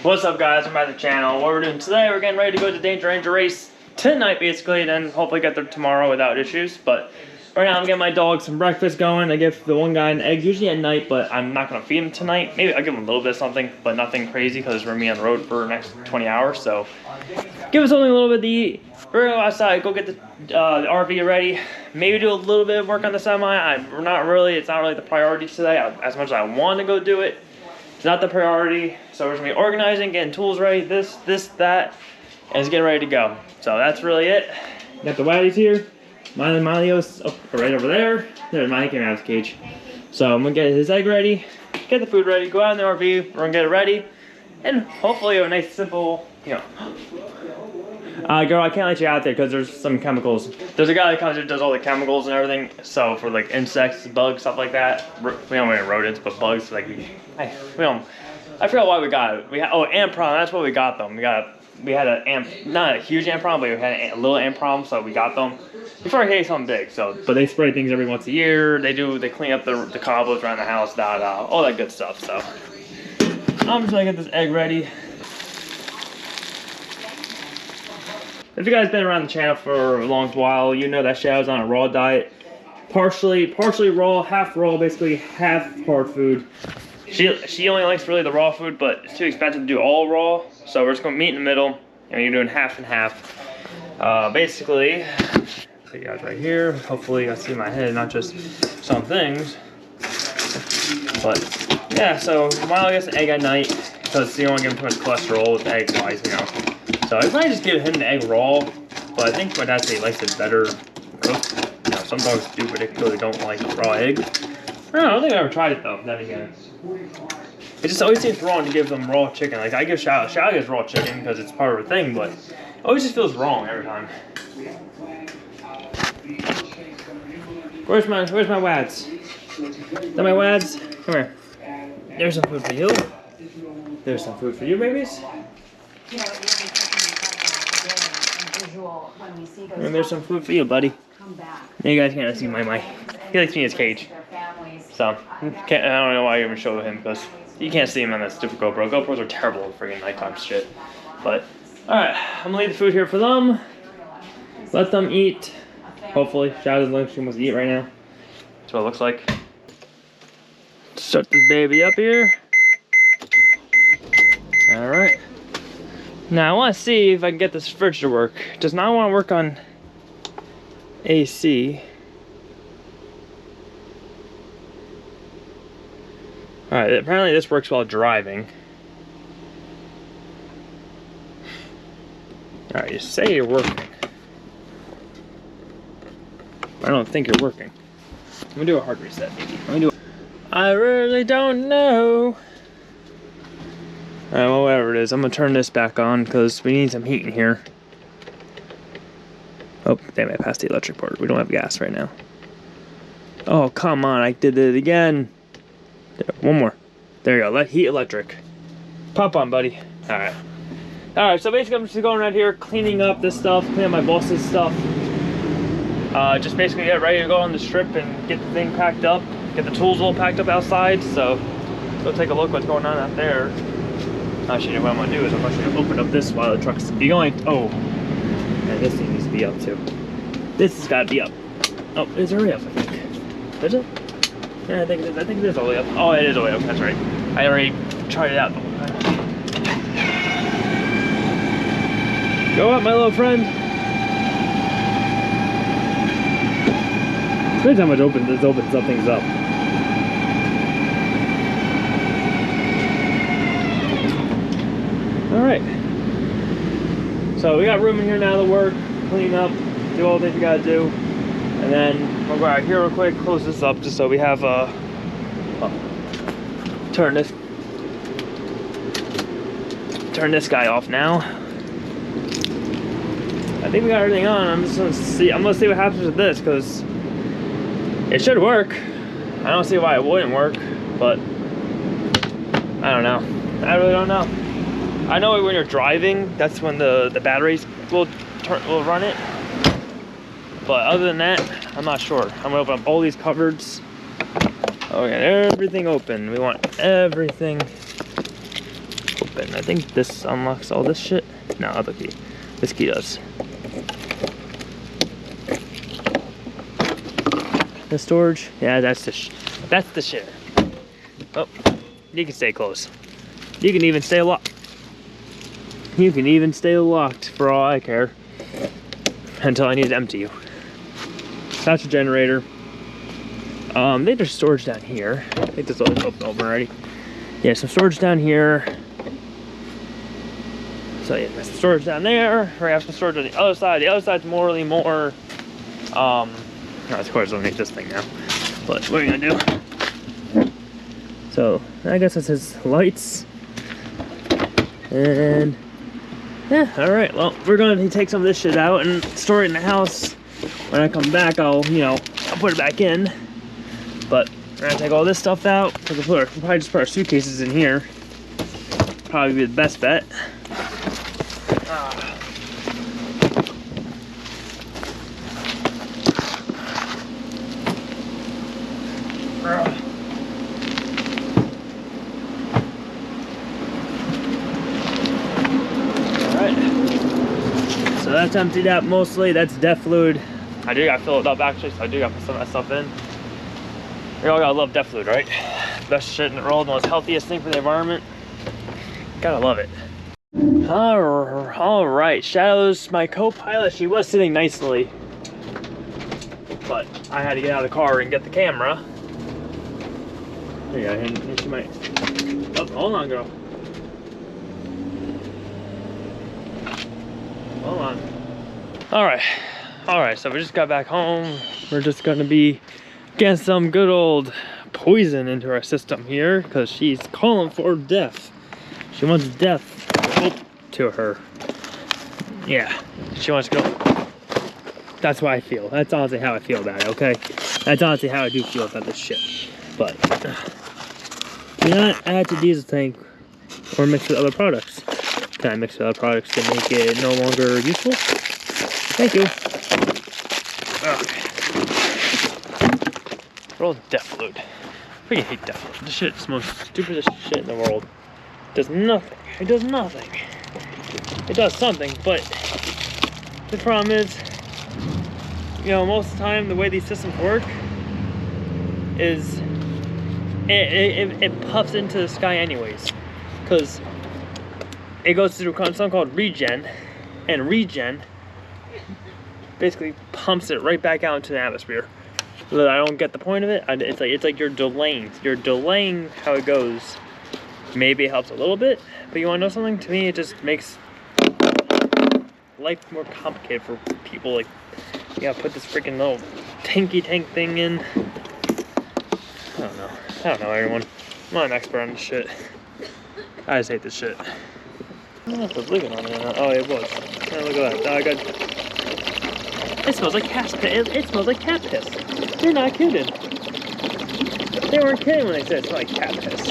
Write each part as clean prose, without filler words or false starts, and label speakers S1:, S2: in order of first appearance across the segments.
S1: What's up, guys? I'm at the channel. What we're doing today, we're getting ready to go to Danger Ranger race tonight, basically, then hopefully get there tomorrow without issues. But right now, I'm getting my dog some breakfast going. I give the one guy an egg, usually at night, but I'm not gonna feed him tonight. Maybe I'll give him a little bit of something, but nothing crazy because we're gonna be on the road for the next 20 hours. So give him something a little bit to eat. We're gonna go outside, go get the RV ready. Maybe do a little bit of work on the semi. It's not really the priority today. As much as I want to go do it, it's not the priority. So we're gonna be organizing, getting tools ready, this, that, and it's getting ready to go. So that's really it. Got the Waddies here. Miley's right over there. There's Miley came out of his cage. So I'm gonna get his egg ready, get the food ready, go out in the RV, we're gonna get it ready, and hopefully a nice simple, girl, I can't let you out there because there's some chemicals. There's a guy that comes here and does all the chemicals and everything. So for like insects, bugs, stuff like that. We don't have rodents, but bugs. Like we don't. I forgot why we got it. Ant problem. That's what we got them. We had an ant, not a huge ant problem, but we had a little ant problem, so we got them. Before I hate something big. So, but they spray things every once a year. They clean up the cobwebs around the house, all that good stuff. So I'm just gonna get this egg ready. If you guys been around the channel for a long while, you know that Shadow's on a raw diet. Partially raw, half raw, basically half hard food. She only likes really the raw food, but it's too expensive to do all raw. So we're just gonna meet in the middle, and you're doing half and half. Basically, see you guys right here. Hopefully you guys see my head, not just some things. But yeah, so Milo gets an egg at night because you don't want to give him too much cholesterol with egg wise, So I might just give him the egg raw, but I think my dad said he likes it better cooked. Some dogs do particularly don't like raw egg. I don't think I've ever tried it though, then again. It just always seems wrong to give them raw chicken. Like I give Shadow gets raw chicken because it's part of her thing, but it always just feels wrong every time. Where's my Wads? Is that my Wads? Come here. There's some food for you. There's some food for you, babies. And there's some food for you, buddy. You guys can't see my he likes me in his cage. So I don't know why I even show him because you can't see him on that stupid GoPro. GoPros are terrible at friggin' nighttime shit. But alright, I'm gonna leave the food here for them. Let them eat. Hopefully. Shadow's lunch, she wants to eat right now. That's what it looks like. Start this baby up here. Alright. Now I want to see if I can get this fridge to work. It does not want to work on AC. Alright, apparently this works while driving. Alright, you say you're working. I don't think you're working. I'm gonna do a hard reset, maybe. I really don't know. Alright, well, whatever it is, I'm gonna turn this back on because we need some heat in here. Oh, damn it, I passed the electric part. We don't have gas right now. Oh, come on, I did it again. There, one more. There you go, let heat electric. Pop on, buddy. Alright. Alright, so basically I'm just going around here cleaning up this stuff, cleaning up my boss's stuff. Just basically get ready to go on the strip and get the thing packed up. Get the tools all packed up outside, so go take a look what's going on out there. Actually, what I'm gonna do is I'm actually gonna open up this while the truck's going. Oh, and this thing needs to be up too. This has got to be up. Oh, it's already up, I think. Is it? Yeah, I think it is all the way up. Oh, it is all the way up. That's right. I already tried it out the whole time. Go up, my little friend. Every time this opens up things up. Alright, so we got room in here now to work, clean up, do all the things we gotta do, and then we'll go out here real quick, close this up just so we have turn this guy off now. I think we got everything on. I'm gonna see what happens with this because it should work. I don't see why it wouldn't work, but I don't know. I really don't know. I know when you're driving, that's when the batteries will run it. But other than that, I'm not sure. I'm gonna open up all these cupboards. Oh yeah, everything open. We want everything open. I think this unlocks all this shit. No, other key. This key does. The storage, yeah, that's the share. Oh, you can stay close. You can even stay locked. You can even stay locked for all I care. Until I need to empty you. That's a generator. There's storage down here. I think this is open already. Yeah, some storage down here. So yeah, there's some storage down there. We have some storage on the other side. The other side's more. No, of course, I don't need this thing now. But what are you gonna do? So I guess this is lights. And yeah, all right. Well, we're gonna take some of this shit out and store it in the house. When I come back, I'll put it back in. But we're gonna take all this stuff out. We'll probably just put our suitcases in here. Probably be the best bet. So that's emptied out mostly. That's DEF fluid. I do gotta fill it up actually, so I do gotta put some of that stuff in. You all gotta love DEF fluid, right? Best shit in the world, most healthiest thing for the environment. Gotta love it. All right, Shadows, my co-pilot, she was sitting nicely, but I had to get out of the car and get the camera. There you go, and she might. Oh, hold on, girl. Hold on. All right, so we just got back home. We're just gonna be getting some good old poison into our system here because she's calling for death. She wants death to her. Yeah, she wants to go. That's how I feel. That's honestly how I feel about it, okay? That's honestly how I do feel about this shit. But, do not add to diesel tank or mix with other products. Can I mix with other products to make it no longer useful? Thank you. Okay. Roll DEF fluid. I freaking hate DEF fluid. This shit is the most stupidest shit in the world. It does nothing. It does nothing. It does something, but the problem is, most of the time the way these systems work is it puffs into the sky anyways, because it goes through something called regen, and regen basically pumps it right back out into the atmosphere. So I don't get the point of it. It's like you're delaying how it goes. Maybe it helps a little bit, but you want to know something? To me, it just makes life more complicated for people. Like, you gotta put this freaking little tanky tank thing in. I don't know, everyone. I'm not an expert on this shit. I just hate this shit. I don't know if it's leaking on me or not. Oh, it was. Yeah, look at that. It smells like cat piss. It smells like cat piss. They're not kidding. They weren't kidding when they said it smelled like cat piss.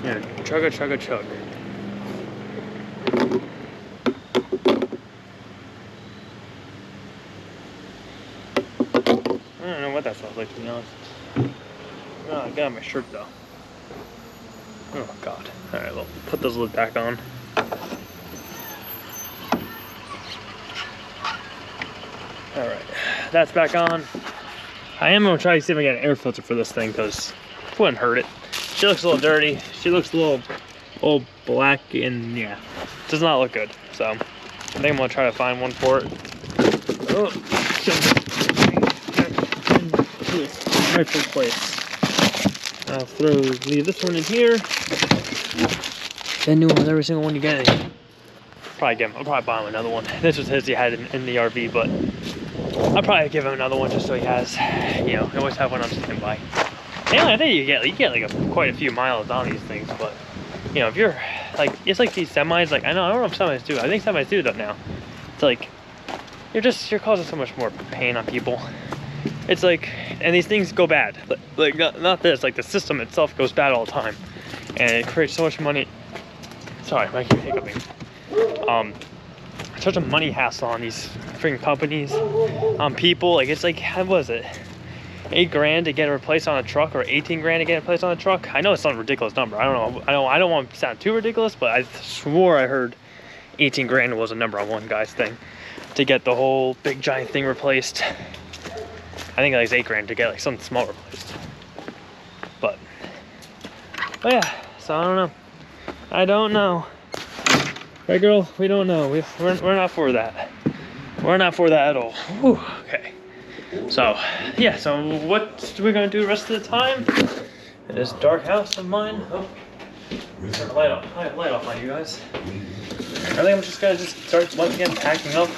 S1: Yeah, chugga chugga chug. I don't know what that smells like, to be honest. Oh, I got my shirt though. Oh god. Alright, well, put this lid back on. Alright, that's back on. I am gonna try to see if I get an air filter for this thing, because it wouldn't hurt it. She looks a little dirty. She looks a little black, and yeah, does not look good. So I think I'm gonna try to find one for it. Oh, rightful place. I'll leave this one in here. Then new ones, every single one you get. I'll probably buy him another one. This was his he had in the RV, but I'll probably give him another one just so he has, he always have one on standby. Anyway, I think you get like quite a few miles on these things, but if you're like, it's like these semis, like I don't know if semis do. I think semis do though now. It's like you're causing so much more pain on people. It's like, and these things go bad. Like not this, like the system itself goes bad all the time, and it creates so much sorry, I keep hiccuping. Such a money hassle on these freaking companies, on people. Like, it's like, how was it? 8 grand to get it replaced on a truck, or 18 grand to get it replaced on a truck? I know it's not a ridiculous number. I don't know. I don't want to sound too ridiculous, but I swore I heard 18 grand was a number on one guy's thing to get the whole big giant thing replaced. I think like it's 8 grand to get like something small replaced. But yeah, so I don't know. I don't know. Right, girl? We don't know. We're not for that. We're not for that at all. Whew, okay. So, yeah, so what we're gonna do the rest of the time in this dark house of mine. Oh, turn the light off. Light off on you guys. I think I'm just gonna start once again packing up.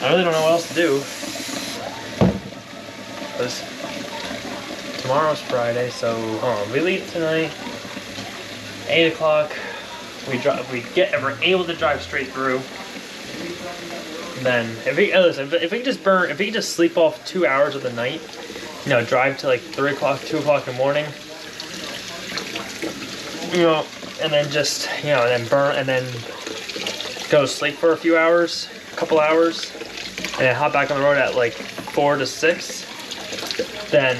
S1: I really don't know what else to do. Because tomorrow's Friday, so we leave tonight. 8 o'clock. We're able to drive straight through. Then if we can just sleep off 2 hours of the night, you know, drive to like 3 o'clock, 2 o'clock in the morning, you know, and then just, you know, and then go to sleep for a few hours, a couple hours, and then hop back on the road at like 4 to 6, then,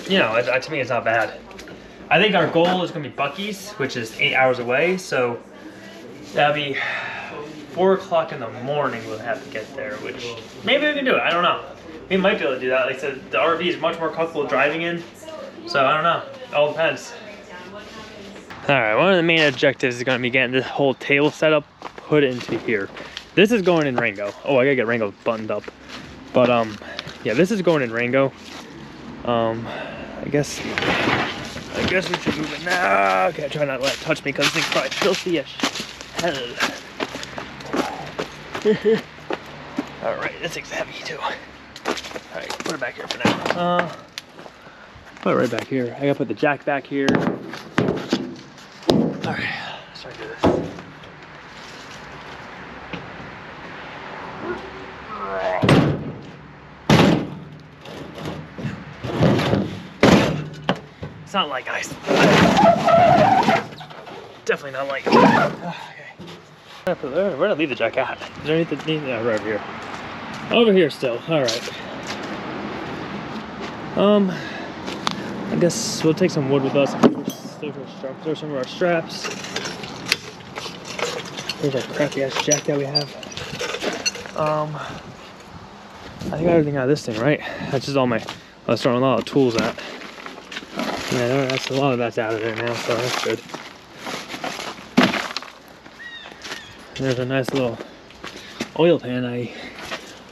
S1: you know, to me it's not bad. I think our goal is going to be Buc-ee's, which is 8 hours away, so that'll be 4 o'clock in the morning we'll have to get there, which maybe we can do it. I don't know. We might be able to do that. Like I said, the RV is much more comfortable driving in, so I don't know. It all depends. Alright, one of the main objectives is going to be getting this whole table setup put into here. This is going in Rango. Oh, I gotta get Rango buttoned up. But, yeah, this is going in Rango. I guess we should move it now. Okay, try not to let it touch me because this thing's probably filthy as hell. Alright, this thing's heavy too. Alright, put it back here for now. Put it right back here. I gotta put the jack back here. Alright, let's try to do this. It's not light, guys. Definitely not light. Okay. Where did I leave the jack at? Is there anything? Yeah, right over here. Over here still. Alright. I guess we'll take some wood with us. Throw some of our straps. Here's our crappy ass jack that we have. I think I got everything out of this thing, right? That's just all my, I was throwing a lot of tools at. Yeah, that's a lot of that's out of there now, so that's good. There's a nice little oil pan.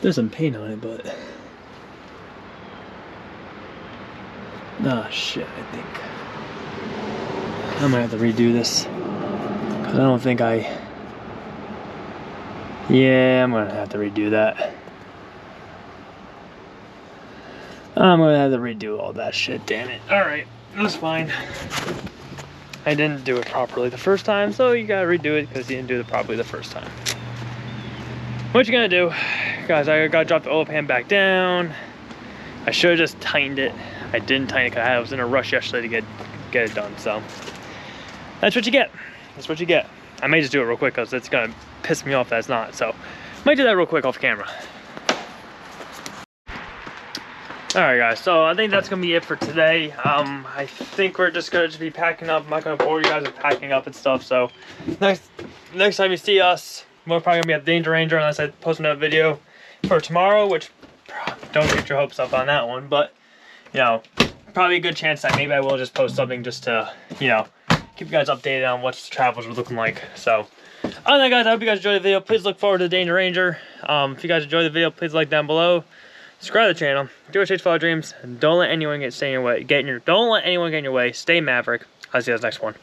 S1: There's some paint on it, but shit, I think I might have to redo this because I don't think yeah, I'm gonna have to redo that. I'm gonna have to redo all that shit, damn it. Alright, that's fine. I didn't do it properly the first time, so you gotta redo it because you didn't do it properly the first time. What you gonna do? Guys, I gotta drop the oil pan back down. I should have just tightened it. I didn't tighten it because I was in a rush yesterday to get it done, so. That's what you get. That's what you get. I may just do it real quick because it's gonna piss me off that it's not, so. Might do that real quick off camera. Alright guys, so I think that's gonna be it for today. I think we're just gonna be packing up. I'm not gonna bore you guys with packing up and stuff, so next time you see us, we're probably gonna be at the Danger Ranger unless I post another video for tomorrow, which don't get your hopes up on that one, but you know, probably a good chance that maybe I will just post something just to, you know, keep you guys updated on what the travels are looking like. So other than that, guys, I hope you guys enjoyed the video. Please look forward to the Danger Ranger. If you guys enjoyed the video, please like down below. Subscribe to the channel. Do what takes for our dreams. And don't let anyone get in your way. Don't let anyone get in your way. Stay maverick. I'll see you guys next one.